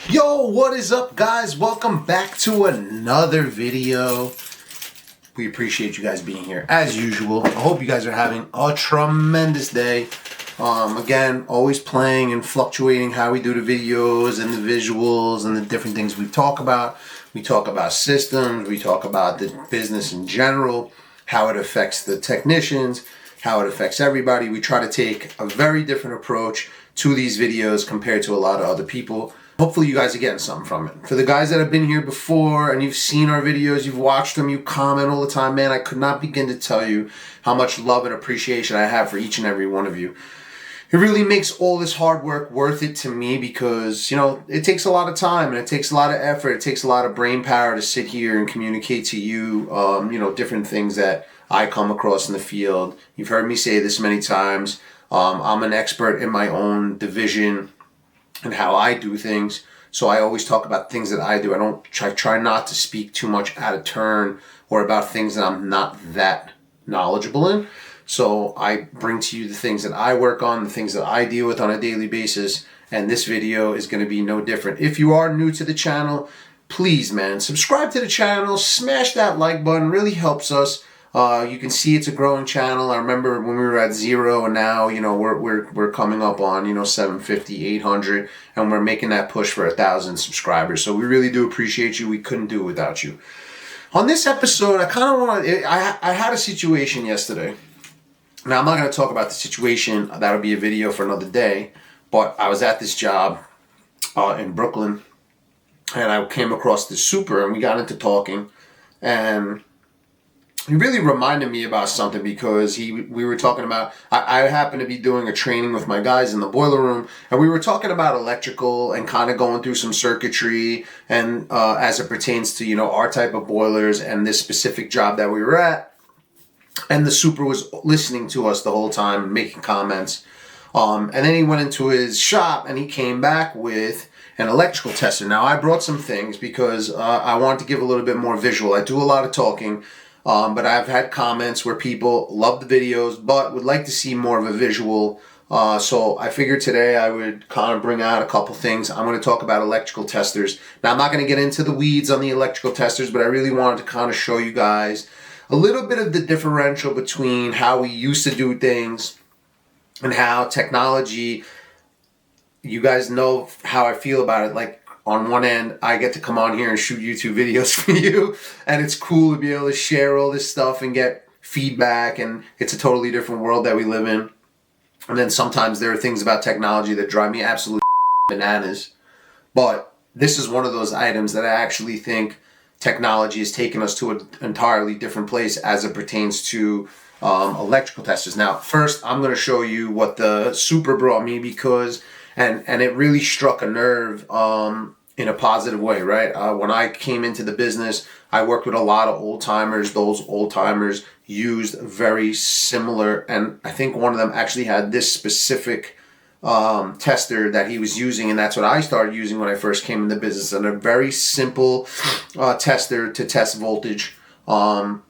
Yo, what is up, guys? Welcome back to another video. We appreciate you guys being here as usual. I hope you guys are having a tremendous day. Again, always playing and fluctuating how we do the videos and the visuals and the different things we talk about. We talk about systems, we talk about the business in general, how it affects the technicians, how it affects everybody. We try to take a very different approach to these videos compared to a lot of other people. Hopefully you guys are getting something from it. For the guys that have been here before and you've seen our videos, you've watched them, you comment all the time, man, I could not begin to tell you how much love and appreciation I have for each and every one of you. It really makes all this hard work worth it to me because, it takes a lot of time and it takes a lot of effort. It takes a lot of brain power to sit here and communicate to you, different things that I come across in the field. You've heard me say this many times. I'm an expert in my own division and how I do things. So I always talk about things that I do. I try not to speak too much out of turn or about things that I'm not that knowledgeable in. So I bring to you the things that I work on, the things that I deal with on a daily basis. And this video is going to be no different. If you are new to the channel, please, man, subscribe to the channel, smash that like button, really helps us. You can see it's a growing channel. I remember when we were at 0 and now, we're coming up on, 750, 800, and we're making that push for 1,000 subscribers. So we really do appreciate you. We couldn't do it without you. On this episode, I had a situation yesterday. Now, I'm not going to talk about the situation. That'll be a video for another day. But I was at this job in Brooklyn, and I came across this super, and we got into talking, and he really reminded me about something because we were talking about, I happened to be doing a training with my guys in the boiler room, and we were talking about electrical and kind of going through some circuitry and as it pertains to, our type of boilers and this specific job that we were at. And the super was listening to us the whole time and making comments. And then he went into his shop and he came back with an electrical tester. Now, I brought some things because I wanted to give a little bit more visual. I do a lot of talking. But I've had comments where people love the videos but would like to see more of a visual. So I figured today I would kind of bring out a couple things. I'm going to talk about electrical testers. Now, I'm not going to get into the weeds on the electrical testers, but I really wanted to kind of show you guys a little bit of the differential between how we used to do things and how technology, you guys know how I feel about it. Like, on one end, I get to come on here and shoot YouTube videos for you, and it's cool to be able to share all this stuff and get feedback, and it's a totally different world that we live in. And then sometimes there are things about technology that drive me absolutely bananas. But this is one of those items that I actually think technology has taken us to an entirely different place as it pertains to electrical testers. Now, first, I'm going to show you what the super brought me because, and it really struck a nerve in a positive way, right? When I came into the business, I worked with a lot of old timers. Those old timers used very similar, and I think one of them actually had this specific tester that he was using, and that's what I started using when I first came in the business, and a very simple tester to test voltage. Some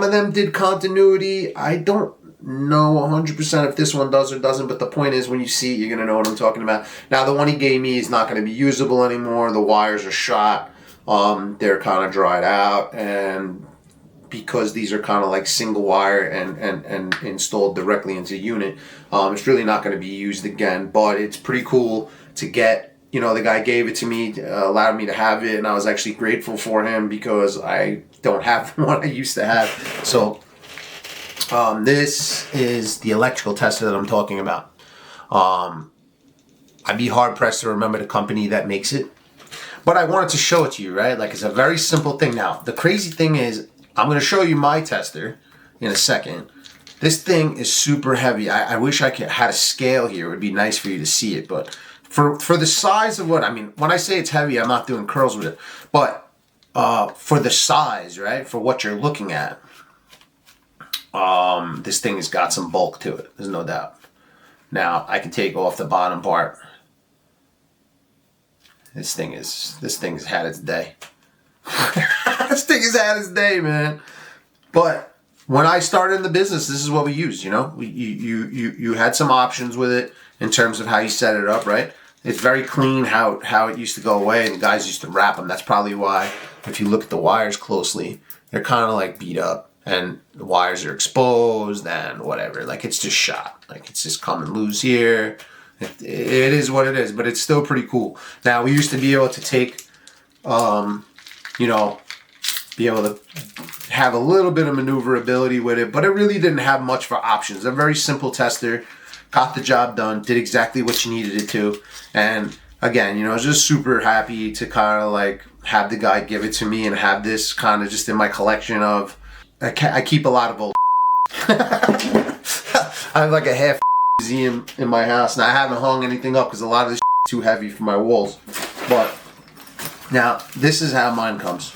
of them did continuity. I don't know 100% if this one does or doesn't, but the point is when you see it, you're going to know what I'm talking about. Now, the one he gave me is not going to be usable anymore. The wires are shot. They're kind of dried out, and because these are kind of like single wire and installed directly into unit, it's really not going to be used again, but it's pretty cool to get. The guy gave it to me, allowed me to have it, and I was actually grateful for him because I don't have the one I used to have. So this is the electrical tester that I'm talking about. I'd be hard pressed to remember the company that makes it, but I wanted to show it to you, right? Like, it's a very simple thing. Now, the crazy thing is, I'm going to show you my tester in a second. This thing is super heavy. I wish I had a scale here. It would be nice for you to see it, but for the size of when I say it's heavy, I'm not doing curls with it, but for the size, right, for what you're looking at, this thing has got some bulk to it. There's no doubt. Now, I can take off the bottom part. This thing has had its day. This thing has had its day, man. But when I started in the business, this is what we used. You had some options with it in terms of how you set it up, right? It's very clean how it used to go away, and the guys used to wrap them. That's probably why, if you look at the wires closely, they're kind of like beat up, and the wires are exposed and whatever. Like, it's just shot. Like, it's just coming loose here. It is what it is, but it's still pretty cool. Now, we used to be able to take, you know, be able to have a little bit of maneuverability with it, but it really didn't have much for options. A very simple tester, got the job done, did exactly what you needed it to. And again, you know, I was just super happy to kind of like have the guy give it to me and have this kind of just in my collection of, I keep a lot of old I have like a half museum in my house, and I haven't hung anything up because a lot of this is too heavy for my walls. But now, this is how mine comes.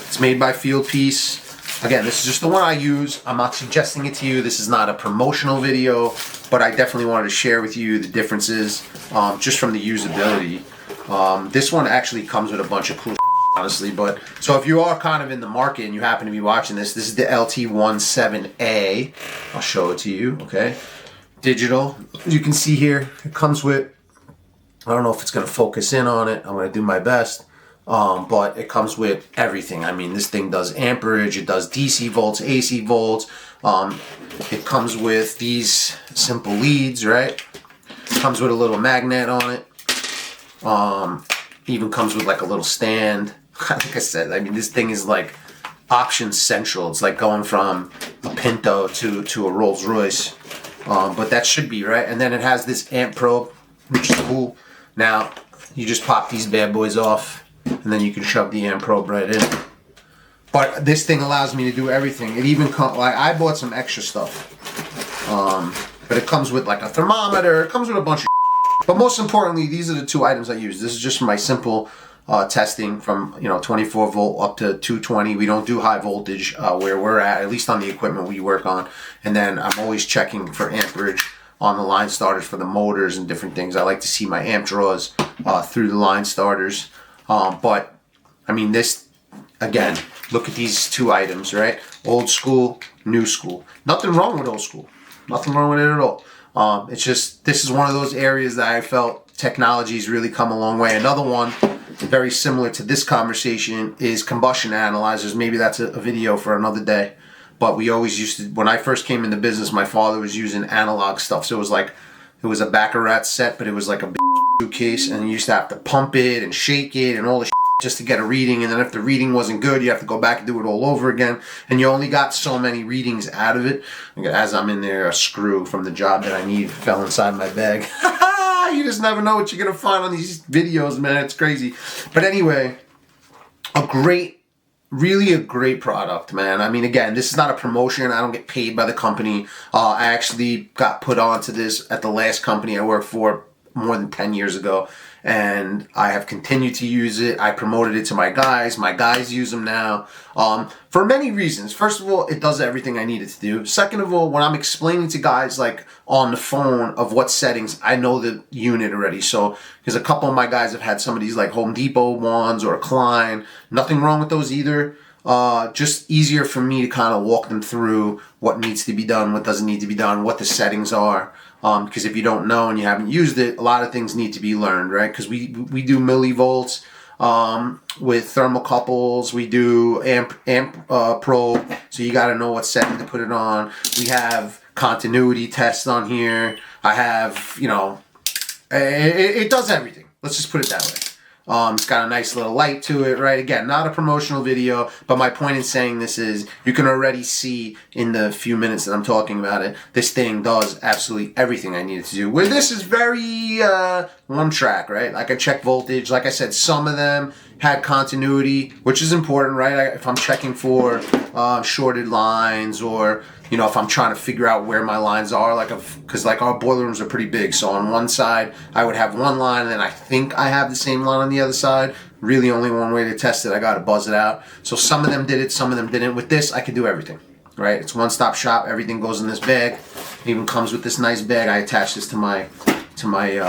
It's made by Field Piece. Again, this is just the one I use. I'm not suggesting it to you. This is not a promotional video, but I definitely wanted to share with you the differences just from the usability. This one actually comes with a bunch of cool honestly, but so if you are kind of in the market and you happen to be watching this is the LT17A. I'll show it to you, okay? Digital. As you can see here, it comes with, I don't know if it's going to focus in on it. I'm going to do my best. But it comes with everything. I mean, this thing does amperage, it does DC volts, AC volts. It comes with these simple leads, right? Comes with a little magnet on it. Even comes with like a little stand. Like I said, I mean, this thing is like option central. It's like going from a Pinto to a Rolls Royce. But that should be, right? And then it has this amp probe, which is cool. Now, you just pop these bad boys off, and then you can shove the amp probe right in. But this thing allows me to do everything. It even comes, like, I bought some extra stuff. But it comes with like a thermometer. It comes with a bunch of But most importantly, these are the two items I use. This is just my simple testing from, you know, 24 volt up to 220. We don't do high voltage where we're at least on the equipment we work on. And then I'm always checking for amperage on the line starters for the motors and different things. I like to see my amp draws through the line starters. But, I mean, this, again, look at these two items, right? Old school, new school. Nothing wrong with old school. Nothing wrong with it at all. It's just, this is one of those areas that I felt technology's really come a long way. Another one, very similar to this conversation, is combustion analyzers. Maybe that's a video for another day. But we always used to, when I first came into business, my father was using analog stuff. So it was like, it was a Baccarat set, but it was like a big suitcase, and you used to have to pump it and shake it and all the just to get a reading. And then if the reading wasn't good, you have to go back and do it all over again. And you only got so many readings out of it. As I'm in there, a screw from the job that I need fell inside my bag. You just never know what you're going to find on these videos, man. It's crazy. But anyway, really a great product, man. I mean, again, this is not a promotion. I don't get paid by the company. I actually got put onto this at the last company I worked for more than 10 years ago. And I have continued to use it. I promoted it to my guys. My guys use them now for many reasons. First of all, it does everything I need it to do. Second of all, when I'm explaining to guys like on the phone of what settings, I know the unit already. So, because a couple of my guys have had some of these like Home Depot ones or a Klein. Nothing wrong with those either. Just easier for me to kind of walk them through what needs to be done, what doesn't need to be done, what the settings are. Because if you don't know and you haven't used it, a lot of things need to be learned, right? Because we do millivolts with thermocouples. We do amp probe, so you got to know what setting to put it on. We have continuity tests on here. I have, you know, it does everything. Let's just put it that way. It's got a nice little light to it, right? Again, not a promotional video, but my point in saying this is you can already see in the few minutes that I'm talking about it, this thing does absolutely everything I need it to do. Where this is very one track, right? Like I check voltage. Like I said, some of them had continuity, which is important, right? If I'm checking for shorted lines, or you know, if I'm trying to figure out where my lines are, because like our boiler rooms are pretty big. So on one side, I would have one line, and then I think I have the same line on the other side. Really only one way to test it. I got to buzz it out. So some of them did it, some of them didn't. With this, I can do everything, right? It's one-stop shop. Everything goes in this bag. It even comes with this nice bag. I attach this to my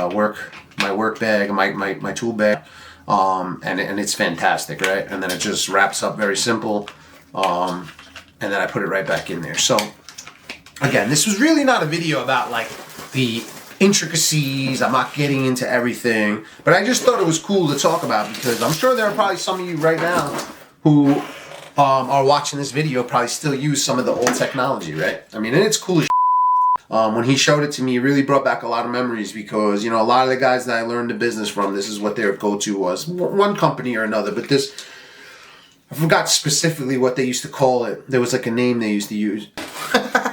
work bag, my tool bag. And it's fantastic, right? And then it just wraps up very simple. And then I put it right back in there. So, again, this was really not a video about like the intricacies. I'm not getting into everything. But I just thought it was cool to talk about because I'm sure there are probably some of you right now who are watching this video probably still use some of the old technology, right? I mean, and it's cool as when he showed it to me, it really brought back a lot of memories because, you know, a lot of the guys that I learned the business from, this is what their go-to was. One company or another, but this, I forgot specifically what they used to call it. There was like a name they used to use.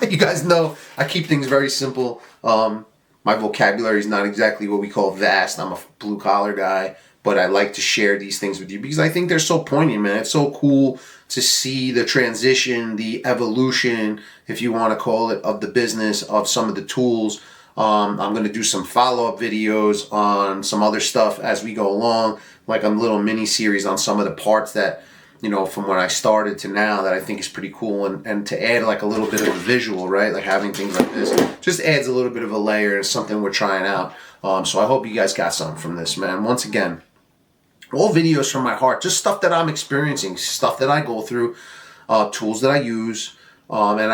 You guys know I keep things very simple. My vocabulary is not exactly what we call vast. I'm a blue-collar guy, but I like to share these things with you because I think they're so poignant, man. It's so cool to see the transition, the evolution, if you want to call it, of the business, of some of the tools. I'm going to do some follow-up videos on some other stuff as we go along, like a little mini-series on some of the parts that, you know, from when I started to now that I think is pretty cool. And to add like a little bit of a visual, right? Like having things like this just adds a little bit of a layer and something we're trying out. So I hope you guys got something from this, man. Once again, all videos from my heart, just stuff that I'm experiencing, stuff that I go through, tools that I use, and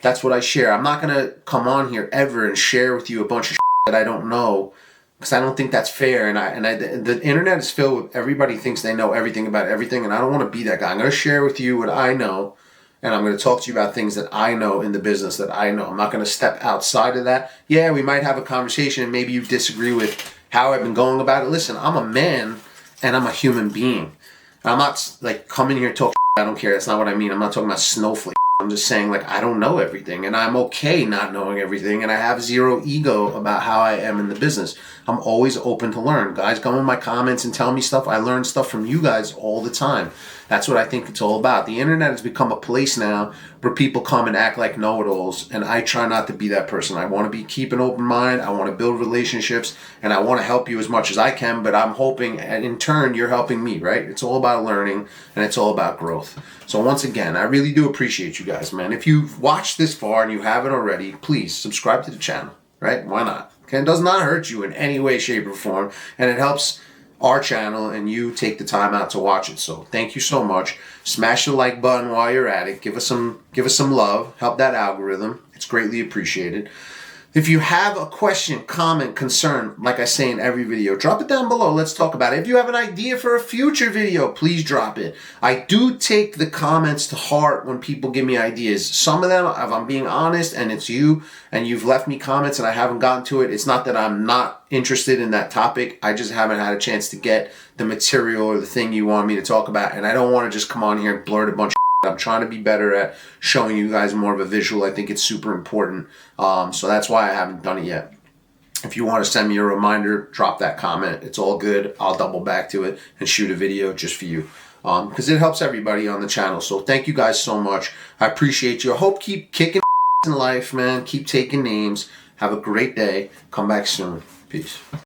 that's what I share. I'm not gonna come on here ever and share with you a bunch of shit that I don't know, because I don't think that's fair. The internet is filled with everybody thinks they know everything about everything, and I don't want to be that guy. I'm gonna share with you what I know, and I'm gonna talk to you about things that I know in the business that I know. I'm not gonna step outside of that. Yeah, we might have a conversation, and maybe you disagree with how I've been going about it. Listen, I'm a man. And I'm a human being. I'm not like coming here and talk. I don't care. That's not what I mean. I'm not talking about snowflake. I'm just saying like I don't know everything, and I'm okay not knowing everything, and I have zero ego about how I am in the business. I'm always open to learn. Guys come in my comments and tell me stuff. I learn stuff from you guys all the time. That's what I think it's all about. The internet has become a place now where people come and act like know-it-alls, and I try not to be that person. I want to keep an open mind. I want to build relationships, and I want to help you as much as I can, but I'm hoping, and in turn, you're helping me, right? It's all about learning, and it's all about growth. So once again, I really do appreciate you guys, man. If you've watched this far and you haven't already, please subscribe to the channel, right? Why not? Okay, it does not hurt you in any way, shape, or form, and it helps our channel and you take the time out to watch it. So thank you so much. Smash the like button while you're at it. Give us some love. Help that algorithm. It's greatly appreciated. If you have a question, comment, concern, like I say in every video, drop it down below. Let's talk about it. If you have an idea for a future video, please drop it. I do take the comments to heart when people give me ideas. Some of them, if I'm being honest, and it's you, and you've left me comments and I haven't gotten to it, it's not that I'm not interested in that topic. I just haven't had a chance to get the material or the thing you want me to talk about, and I don't want to just come on here and blurt a bunch of I'm trying to be better at showing you guys more of a visual. I think it's super important. So that's why I haven't done it yet. If you want to send me a reminder, drop that comment. It's all good. I'll double back to it and shoot a video just for you. Because it helps everybody on the channel. So thank you guys so much. I appreciate you. I hope keep kicking in life, man. Keep taking names. Have a great day. Come back soon. Peace.